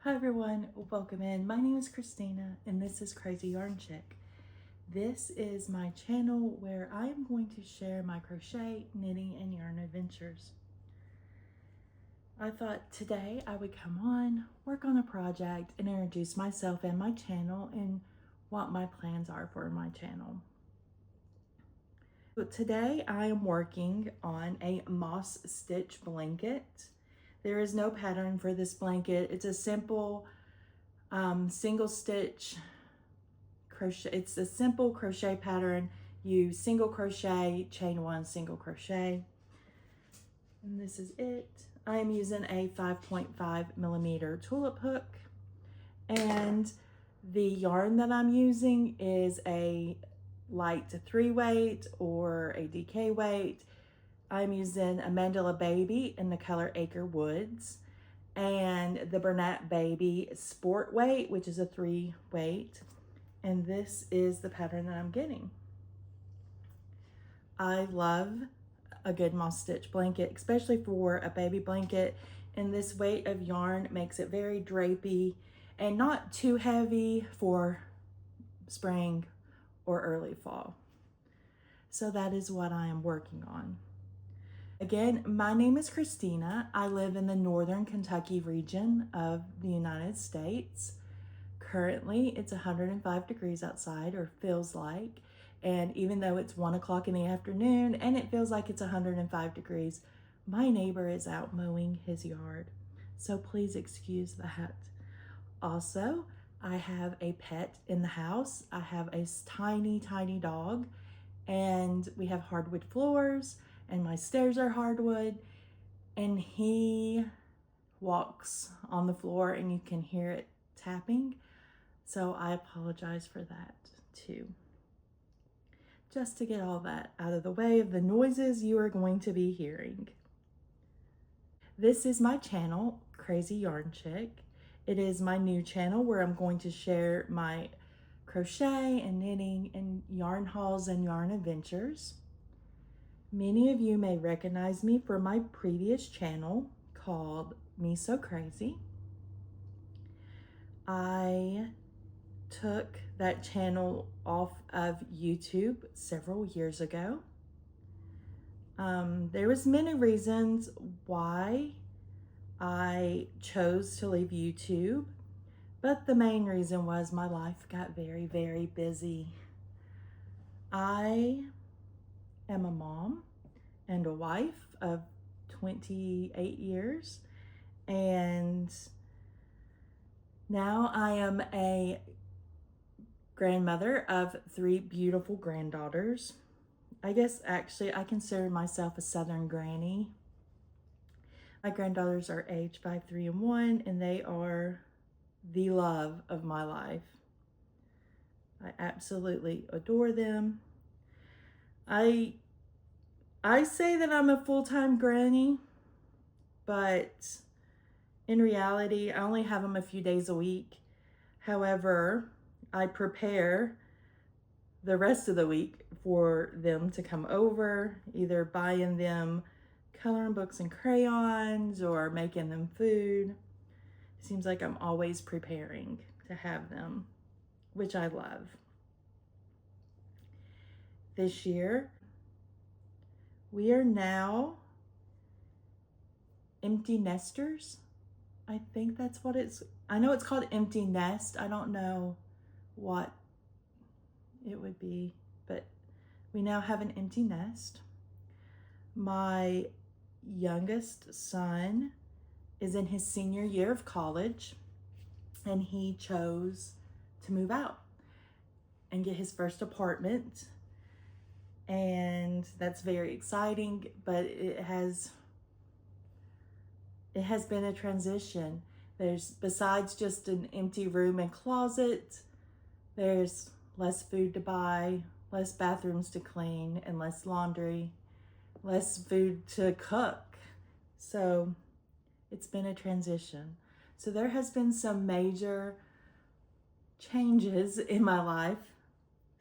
Hi everyone, welcome in. My name is Christina and this is Krazee Yarn Chick. This is my channel where I am going to share my crochet, knitting, and yarn adventures. I thought today I would come on, work on a project, and introduce myself and my channel and what my plans are for my channel. So today I am working on a moss stitch blanket. There is no pattern for this blanket. It's a simple single stitch crochet. It's a simple crochet pattern. You single crochet, chain one, single crochet, and this is it. I am using a 5.5 millimeter tulip hook, and the yarn that I'm using is a light 3 weight or a DK weight. I'm using a Mandala Baby in the color Acre Woods, and the Bernat Baby Sport weight, which is a 3 weight. And this is the pattern that I'm getting. I love a good moss stitch blanket, especially for a baby blanket. And this weight of yarn makes it very drapey and not too heavy for spring or early fall. So that is what I am working on. Again, my name is Christina. I live in the northern Kentucky region of the United States. Currently, it's 105 degrees outside, or feels like, and even though it's 1 o'clock in the afternoon and it feels like it's 105 degrees, my neighbor is out mowing his yard, so please excuse that. Also, I have a pet in the house. I have a tiny dog, and we have hardwood floors, and my stairs are hardwood, and he walks on the floor and you can hear it tapping. So I apologize for that too. Just to get all that out of the way of the noises you are going to be hearing. This is my channel, Krazee Yarn Chick. It is my new channel where I'm going to share my crochet and knitting and yarn hauls and yarn adventures. Many of you may recognize me from my previous channel called Me So Crazy. I took that channel off of YouTube several years ago. There was many reasons why I chose to leave YouTube, but the main reason was my life got very busy. I am a mom and a wife of 28 years, and now I am a grandmother of 3 beautiful granddaughters. I guess actually I consider myself a Southern granny. My granddaughters are aged 5, 3, and 1, and they are the love of my life. I absolutely adore them. I say that I'm a full-time granny, but in reality, I only have them a few days a week. However, I prepare the rest of the week for them to come over, either buying them coloring books and crayons or making them food. It seems like I'm always preparing to have them, which I love. This year, we are now empty nesters. I think that's what I know it's called empty nest. I don't know what it would be, but we now have an empty nest. My youngest son is in his senior year of college, and he chose to move out and get his first apartment, and that's very exciting, but it has been a transition. There's, besides just an empty room and closet, there's less food to buy, less bathrooms to clean, and less laundry, less food to cook. So it's been a transition. So there has been some major changes in my life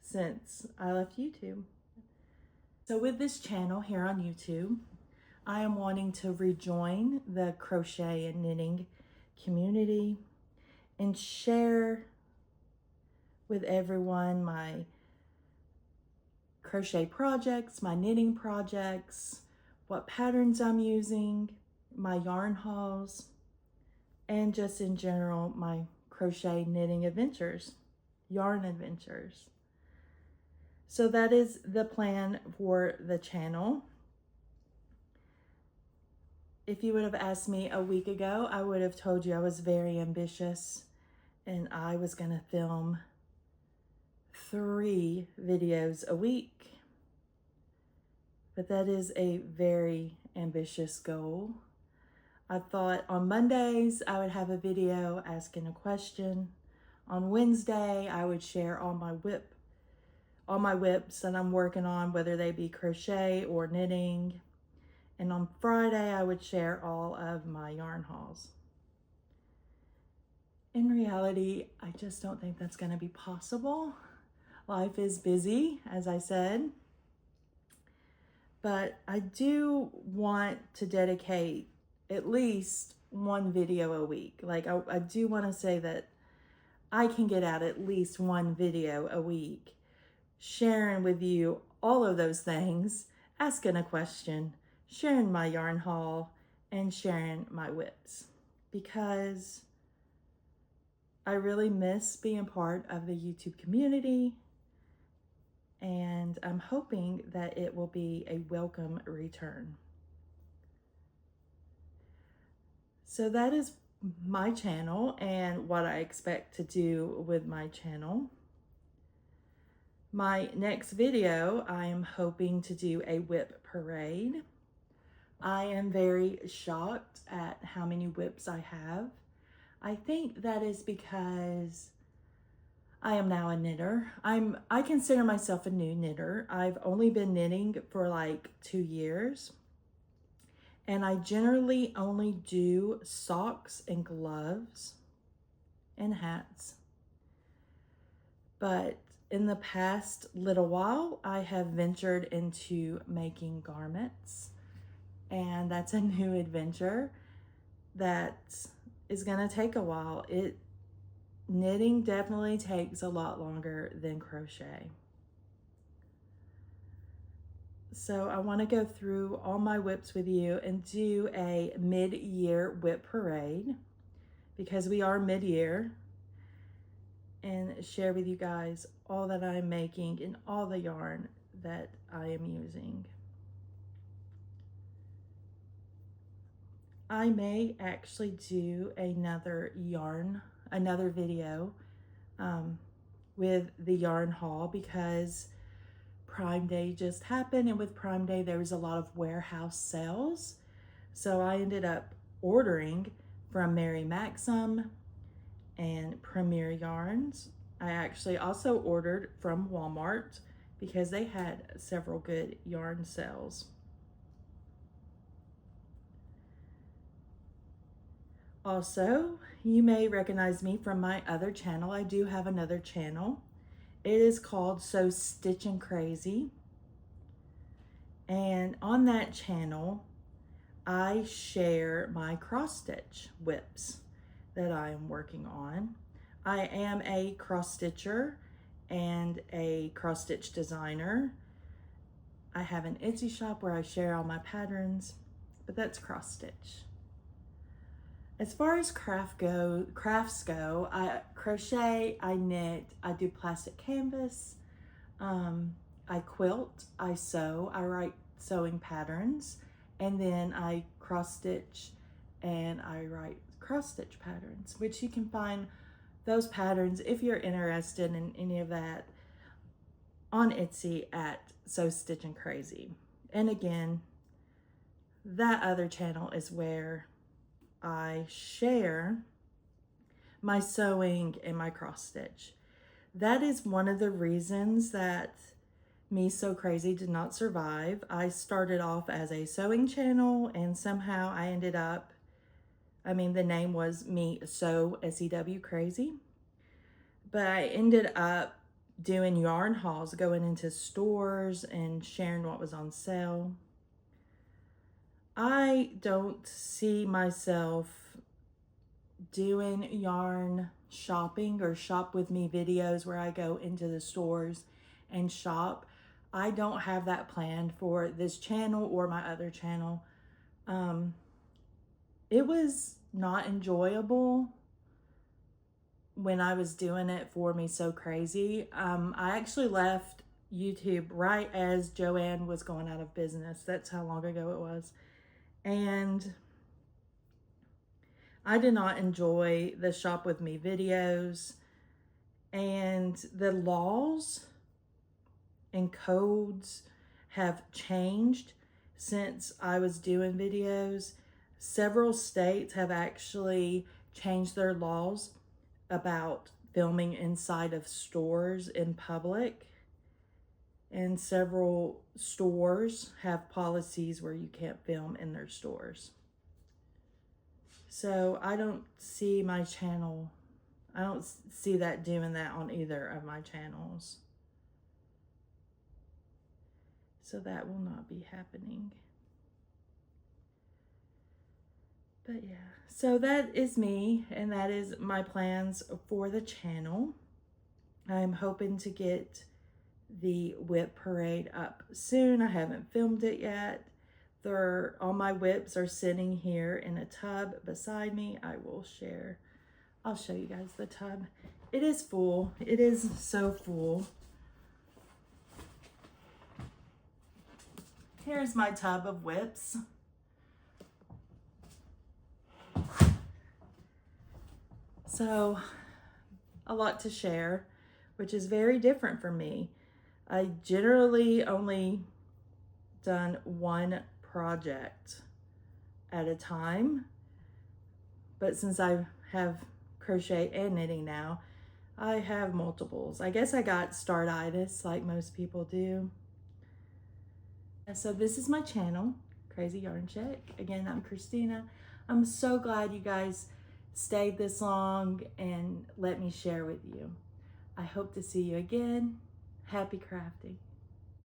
since I left YouTube. So with this channel here on YouTube, I am wanting to rejoin the crochet and knitting community. and share with everyone my crochet projects, my knitting projects, what patterns I'm using, my yarn hauls, and just in general, my crochet knitting adventures, yarn adventures. So that is the plan for the channel. If you would have asked me a week ago, I would have told you I was very ambitious and I was going to film 3 videos a week. But that is a very ambitious goal. I thought on Mondays I would have a video asking a question. On Wednesday I would share all my WIPs that I'm working on, whether they be crochet or knitting. And on Friday I would share all of my yarn hauls. In reality, I just don't think that's going to be possible. Life is busy, as I said. But I do want to dedicate at least 1 video a week. Like I do want to say that I can get out at least 1 video a week, sharing with you all of those things, asking a question, sharing my yarn haul, and sharing my WIPs, because I really miss being part of the YouTube community, and I'm hoping that it will be a welcome return. So that is my channel and what I expect to do with my channel. My next video, I am hoping to do a WIP parade. I am very shocked at how many WIPs I have. I think that is because I am now a knitter. I consider myself a new knitter. I've only been knitting for like 2 years. And I generally only do socks and gloves and hats. But in the past little while, I have ventured into making garments. And that's a new adventure that is gonna take a while. Knitting definitely takes a lot longer than crochet. So I want to go through all my WIPs with you and do a mid-year WIP parade, because we are mid-year, and share with you guys all that I'm making and all the yarn that I am using. I may actually do another video with the yarn haul, because Prime Day just happened, and with Prime Day there was a lot of warehouse sales. So I ended up ordering from Mary Maxim and Premier Yarns. I actually also ordered from Walmart because they had several good yarn sales. Also, you may recognize me from my other channel. I do have another channel. It is called So Stitchin' Crazy. And on that channel, I share my cross stitch WIPs that I am working on. I am a cross stitcher and a cross stitch designer. I have an Etsy shop where I share all my patterns, but that's cross stitch. As far as crafts go, I crochet, I knit, I do plastic canvas, I quilt, I sew, I write sewing patterns, and then I cross stitch and I write cross stitch patterns, which you can find those patterns if you're interested in any of that on Etsy at So Stitchin' Crazy. And again, that other channel is where I share my sewing and my cross stitch. That is one of the reasons that Me So Crazy did not survive. I started off as a sewing channel, and somehow I ended up, the name was Me So SEW Crazy, but I ended up doing yarn hauls, going into stores and sharing what was on sale. I don't see myself doing yarn shopping or shop with me videos where I go into the stores and shop. I don't have that planned for this channel or my other channel. It was not enjoyable when I was doing it for Me So Crazy. I actually left YouTube right as Joanne was going out of business. That's how long ago it was. And I did not enjoy the Shop With Me videos, and the laws and codes have changed since I was doing videos. Several states have actually changed their laws about filming inside of stores in public, and several stores have policies where you can't film in their stores. So I don't see my channel, I don't see that doing that on either of my channels. So that will not be happening. But yeah, so that is me, and that is my plans for the channel. I'm hoping to get the WIP Parade up soon. I haven't filmed it yet. All my WIPs are sitting here in a tub beside me. I'll show you guys the tub. It is full. It is so full. Here's my tub of WIPs. So, a lot to share, which is very different for me. I generally only done one project at a time, but since I have crochet and knitting now, I have multiples. I guess I got startitis like most people do. And so this is my channel, Krazee Yarn Chick. Again, I'm Christina. I'm so glad you guys stayed this long and let me share with you. I hope to see you again. Happy crafting.